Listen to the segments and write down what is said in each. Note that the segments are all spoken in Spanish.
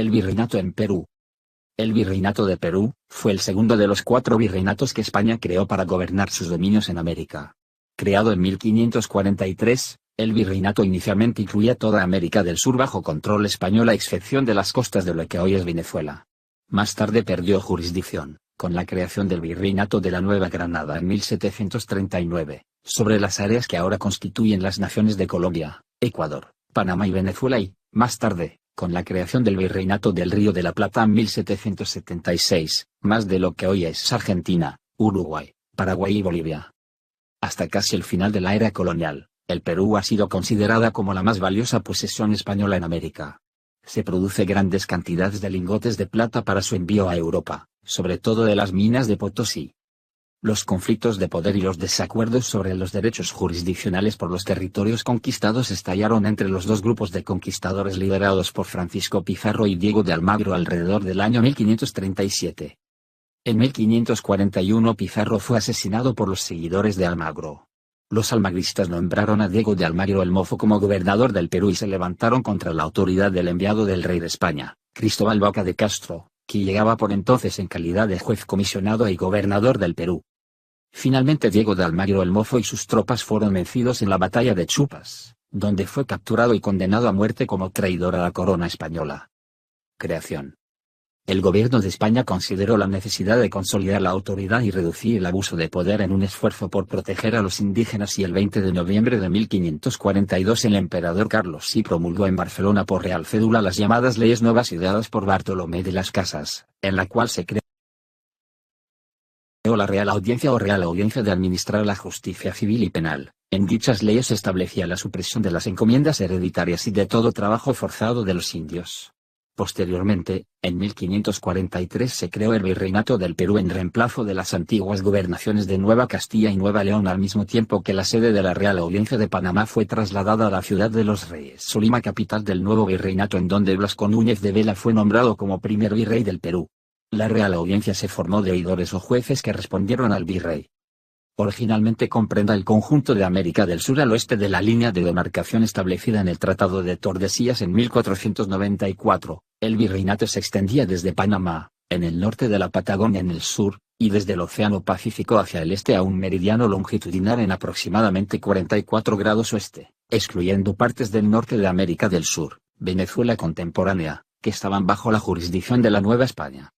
El virreinato en Perú. El virreinato de Perú fue el segundo de los 4 virreinatos que España creó para gobernar sus dominios en América. Creado en 1543, el virreinato inicialmente incluía toda América del Sur bajo control español a excepción de las costas de lo que hoy es Venezuela. Más tarde perdió jurisdicción, con la creación del virreinato de la Nueva Granada en 1739, sobre las áreas que ahora constituyen las naciones de Colombia, Ecuador, Panamá y Venezuela y, más tarde, con la creación del Virreinato del Río de la Plata en 1776, más de lo que hoy es Argentina, Uruguay, Paraguay y Bolivia. Hasta casi el final de la era colonial, el Perú ha sido considerada como la más valiosa posesión española en América. Se produce grandes cantidades de lingotes de plata para su envío a Europa, sobre todo de las minas de Potosí. Los conflictos de poder y los desacuerdos sobre los derechos jurisdiccionales por los territorios conquistados estallaron entre los dos grupos de conquistadores liderados por Francisco Pizarro y Diego de Almagro alrededor del año 1537. En 1541 Pizarro fue asesinado por los seguidores de Almagro. Los almagristas nombraron a Diego de Almagro el Mozo como gobernador del Perú y se levantaron contra la autoridad del enviado del rey de España, Cristóbal Vaca de Castro, que llegaba por entonces en calidad de juez comisionado y gobernador del Perú. Finalmente Diego de Almagro el Mozo y sus tropas fueron vencidos en la batalla de Chupas, donde fue capturado y condenado a muerte como traidor a la corona española. Creación. El gobierno de España consideró la necesidad de consolidar la autoridad y reducir el abuso de poder en un esfuerzo por proteger a los indígenas y el 20 de noviembre de 1542 el emperador Carlos I promulgó en Barcelona por Real Cédula las llamadas Leyes Nuevas ideadas por Bartolomé de las Casas, en la cual se creó la Real Audiencia o Real Audiencia de administrar la justicia civil y penal. En dichas leyes se establecía la supresión de las encomiendas hereditarias y de todo trabajo forzado de los indios. Posteriormente, en 1543 se creó el Virreinato del Perú en reemplazo de las antiguas gobernaciones de Nueva Castilla y Nueva León al mismo tiempo que la sede de la Real Audiencia de Panamá fue trasladada a la ciudad de Los Reyes, Solima, capital del nuevo virreinato, en donde Blasco Núñez de Vela fue nombrado como primer virrey del Perú. La Real Audiencia se formó de oidores o jueces que respondieron al virrey. Originalmente comprendía el conjunto de América del Sur al oeste de la línea de demarcación establecida en el Tratado de Tordesillas en 1494, el virreinato se extendía desde Panamá, en el norte de la Patagonia en el sur, y desde el Océano Pacífico hacia el este a un meridiano longitudinal en aproximadamente 44 grados oeste, excluyendo partes del norte de América del Sur, Venezuela contemporánea, que estaban bajo la jurisdicción de la Nueva España.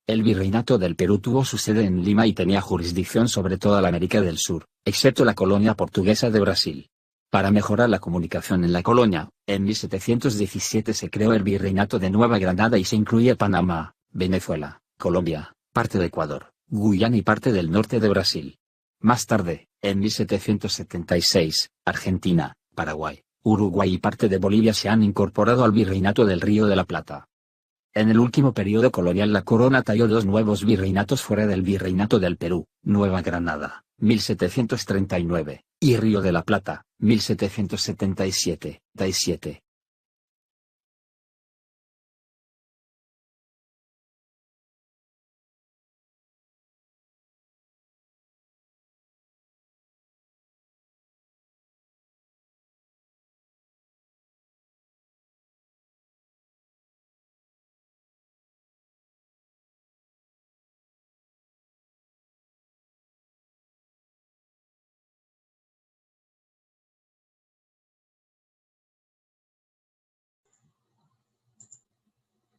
El Virreinato del Perú tuvo su sede en Lima y tenía jurisdicción sobre toda la América del Sur, excepto la colonia portuguesa de Brasil. Para mejorar la comunicación en la colonia, en 1717 se creó el Virreinato de Nueva Granada y se incluye Panamá, Venezuela, Colombia, parte de Ecuador, Guyana y parte del norte de Brasil. Más tarde, en 1776, Argentina, Paraguay, Uruguay y parte de Bolivia se han incorporado al Virreinato del Río de la Plata. En el último periodo colonial la corona talló 2 nuevos virreinatos fuera del Virreinato del Perú, Nueva Granada, 1739, y Río de la Plata, 1777.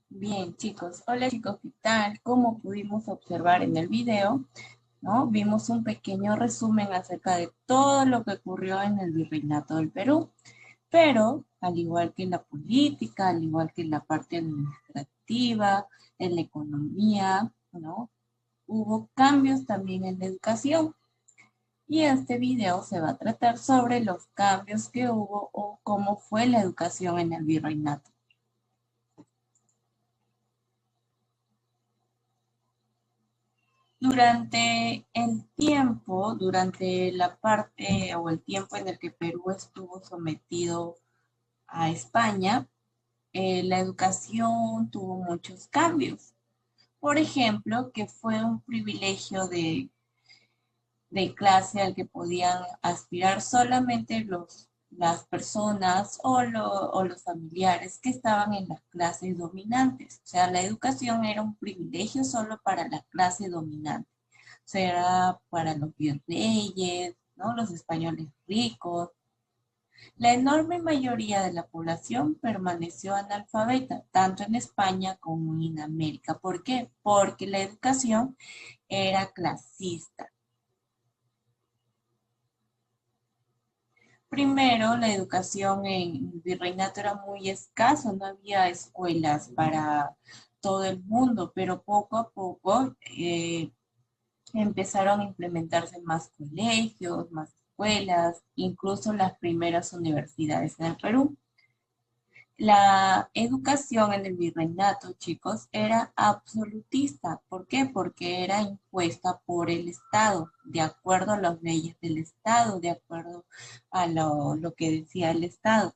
Bien, chicos. Hola, chicos, ¿qué tal? Como pudimos observar en el video, ¿no? Vimos un pequeño resumen acerca de todo lo que ocurrió en el Virreinato del Perú. Pero, al igual que en la política, al igual que en la parte administrativa, en la economía, ¿no? Hubo cambios también en la educación. Y este video se va a tratar sobre los cambios que hubo o cómo fue la educación en el Virreinato. Durante la parte o el tiempo en el que Perú estuvo sometido a España, la educación tuvo muchos cambios. Por ejemplo, que fue un privilegio de clase al que podían aspirar solamente los las personas o los familiares que estaban en las clases dominantes. O sea, la educación era un privilegio solo para la clase dominante. O sea, era para los virreyes, ¿no? Los españoles ricos. La enorme mayoría de la población permaneció analfabeta, tanto en España como en América. ¿Por qué? Porque la educación era clasista. Primero, la educación en el virreinato era muy escaso, no había escuelas para todo el mundo, pero poco a poco empezaron a implementarse más colegios, más escuelas, incluso las primeras universidades en el Perú. La educación en el virreinato, chicos, era absolutista. ¿Por qué? Porque era impuesta por el Estado, de acuerdo a las leyes del Estado, de acuerdo a lo que decía el Estado.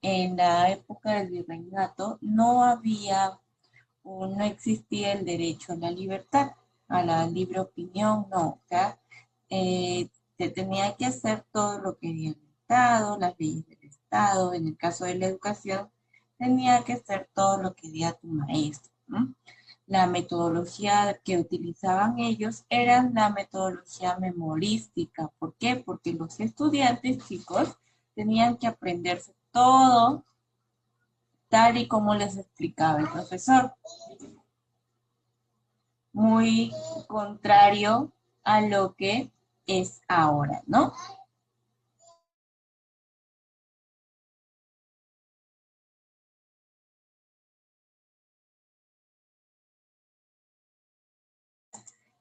En la época del virreinato no había o no existía el derecho a la libertad, a la libre opinión, no. O sea, se tenía que hacer todo lo que quería el Estado, las leyes del Estado. En el caso de la educación, tenía que hacer todo lo que quería tu maestro, ¿no? La metodología que utilizaban ellos era la metodología memorística. ¿Por qué? Porque los estudiantes, chicos, tenían que aprenderse todo tal y como les explicaba el profesor. Muy contrario a lo que es ahora, ¿no?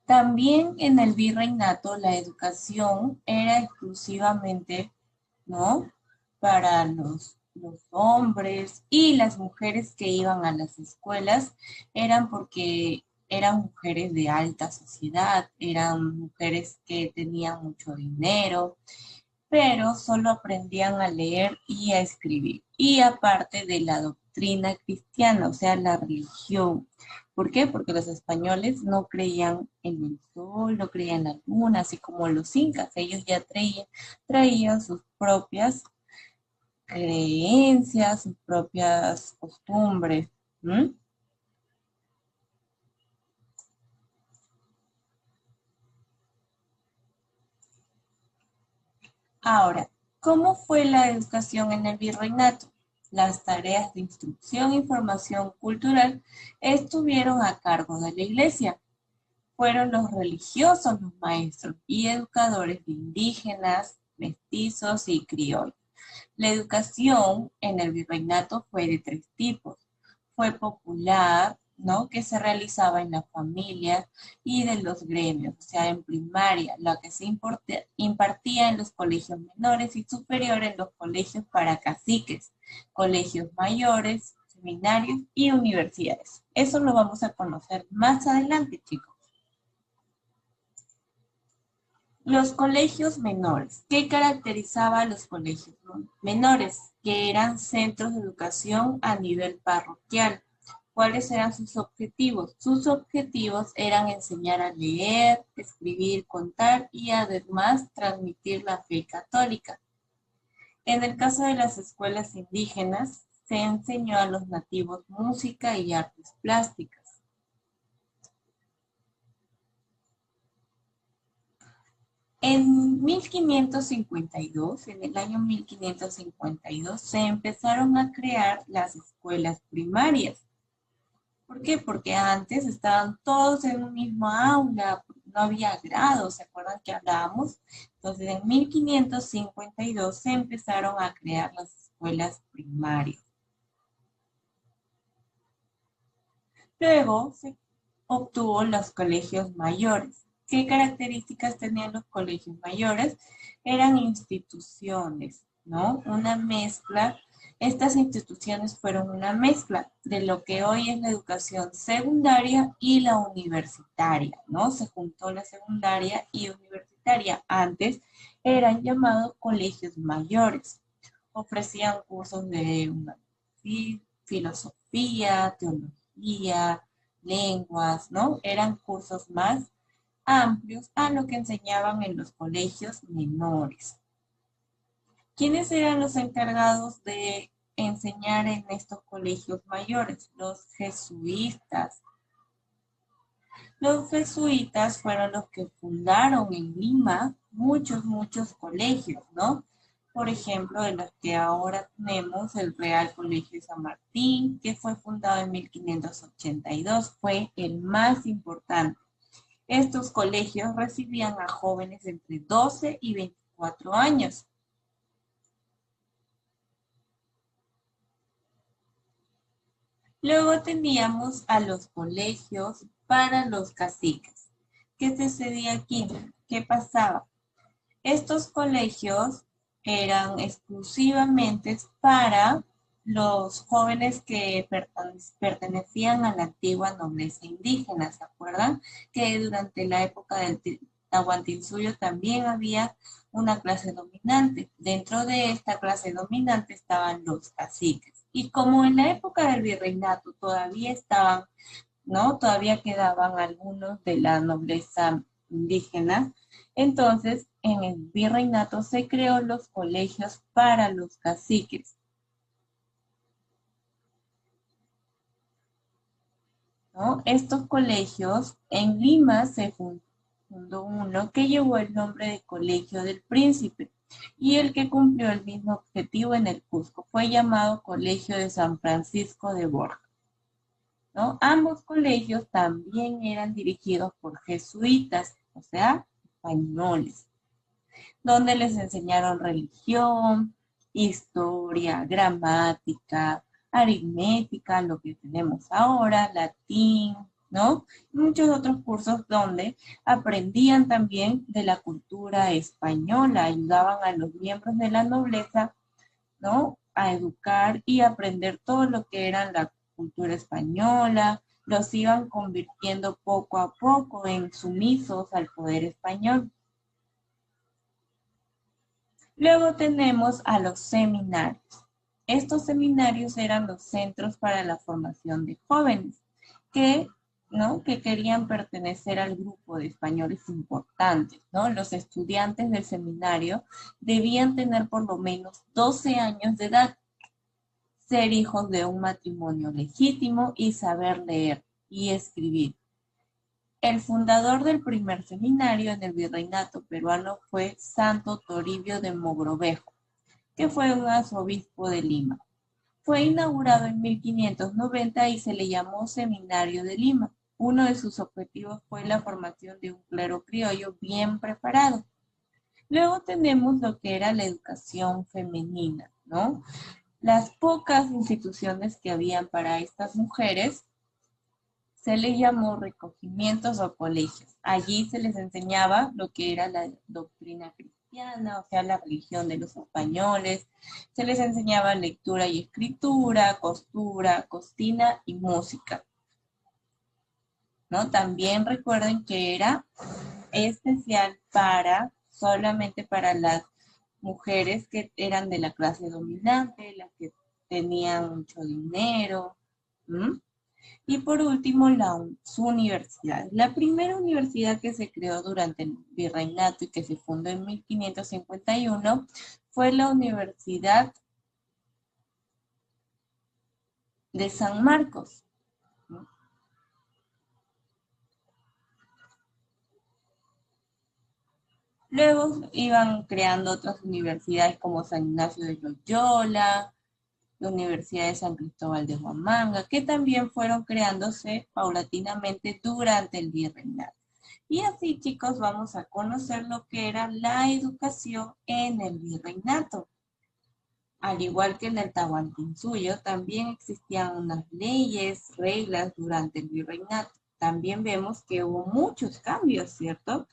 También en el virreinato la educación era exclusivamente, ¿no? Para los hombres, y las mujeres que iban a las escuelas eran porque eran mujeres de alta sociedad, eran mujeres que tenían mucho dinero, pero solo aprendían a leer y a escribir. Y aparte de la doctrina cristiana, o sea, la religión. ¿Por qué? Porque los españoles no creían en el sol, no creían en la luna, así como los incas. Ellos ya traían sus propias creencias, sus propias costumbres. ¿Mm? Ahora, ¿cómo fue la educación en el virreinato? Las tareas de instrucción y formación cultural estuvieron a cargo de la iglesia. Fueron los religiosos los maestros y educadores de indígenas, mestizos y criollos. La educación en el virreinato fue de tres tipos. Fue popular, ¿no? Que se realizaba en la familia y de los gremios, o sea, en primaria, la que se impartía en los colegios menores y superiores en los colegios para caciques, colegios mayores, seminarios y universidades. Eso lo vamos a conocer más adelante, chicos. Los colegios menores. ¿Qué caracterizaba a los colegios menores? Que eran centros de educación a nivel parroquial. ¿Cuáles eran sus objetivos? Sus objetivos eran enseñar a leer, escribir, contar y además transmitir la fe católica. En el caso de las escuelas indígenas, se enseñó a los nativos música y artes plásticas. En 1552, en el año 1552, se empezaron a crear las escuelas primarias. ¿Por qué? Porque antes estaban todos en un mismo aula, no había grados, ¿se acuerdan que hablábamos? Entonces, en 1552 se empezaron a crear las escuelas primarias. Luego se obtuvo los colegios mayores. ¿Qué características tenían los colegios mayores? Eran instituciones, ¿no? Una mezcla. Estas instituciones fueron una mezcla de lo que hoy es la educación secundaria y la universitaria, ¿no? Se juntó la secundaria y universitaria. Antes eran llamados colegios mayores. Ofrecían cursos de filosofía, teología, lenguas, ¿no? Eran cursos más amplios a lo que enseñaban en los colegios menores. ¿Quiénes eran los encargados de enseñar en estos colegios mayores? Los jesuitas. Los jesuitas fueron los que fundaron en Lima muchos colegios, ¿no? Por ejemplo, de los que ahora tenemos el Real Colegio de San Martín, que fue fundado en 1582, fue el más importante. Estos colegios recibían a jóvenes entre 12 y 24 años. Luego teníamos a los colegios para los caciques. ¿Qué sucedía aquí? ¿Qué pasaba? Estos colegios eran exclusivamente para los jóvenes que pertenecían a la antigua nobleza indígena, ¿se acuerdan? Que durante la época del Tahuantinsuyo también había una clase dominante. Dentro de esta clase dominante estaban los caciques. Y como en la época del virreinato todavía estaban, ¿no? Todavía quedaban algunos de la nobleza indígena, entonces en el virreinato se creó los colegios para los caciques, ¿no? Estos colegios, en Lima se fundó uno que llevó el nombre de Colegio del Príncipe y el que cumplió el mismo objetivo en el Cusco fue llamado Colegio de San Francisco de Borja, ¿no? Ambos colegios también eran dirigidos por jesuitas, o sea, españoles, donde les enseñaron religión, historia, gramática, aritmética, lo que tenemos ahora, latín, ¿no? Y muchos otros cursos donde aprendían también de la cultura española, ayudaban a los miembros de la nobleza, ¿no? A educar y aprender todo lo que era la cultura española, los iban convirtiendo poco a poco en sumisos al poder español. Luego tenemos a los seminarios. Estos seminarios eran los centros para la formación de jóvenes que, ¿no? que querían pertenecer al grupo de españoles importantes, ¿no? Los estudiantes del seminario debían tener por lo menos 12 años de edad, ser hijos de un matrimonio legítimo y saber leer y escribir. El fundador del primer seminario en el virreinato peruano fue Santo Toribio de Mogrovejo, que fue un arzobispo de Lima. Fue inaugurado en 1590 y se le llamó Seminario de Lima. Uno de sus objetivos fue la formación de un clero criollo bien preparado. Luego tenemos lo que era la educación femenina, ¿no? Las pocas instituciones que habían para estas mujeres se les llamó recogimientos o colegios. Allí se les enseñaba lo que era la doctrina cristiana, o sea, la religión de los españoles. Se les enseñaba lectura y escritura, costura, cocina y música, ¿no? También recuerden que era especial solamente para las mujeres que eran de la clase dominante, las que tenían mucho dinero. Y por último, las universidades. La primera universidad que se creó durante el virreinato y que se fundó en 1551 fue la Universidad de San Marcos. Luego iban creando otras universidades como San Ignacio de Loyola, la Universidad de San Cristóbal de Huamanga, que también fueron creándose paulatinamente durante el virreinato. Y así, chicos, vamos a conocer lo que era la educación en el virreinato. Al igual que en el Tahuantinsuyo, también existían unas leyes, reglas durante el virreinato. También vemos que hubo muchos cambios, ¿cierto?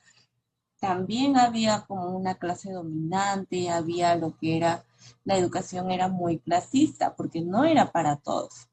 También había como una clase dominante, había lo que era, la educación era muy clasista, porque no era para todos.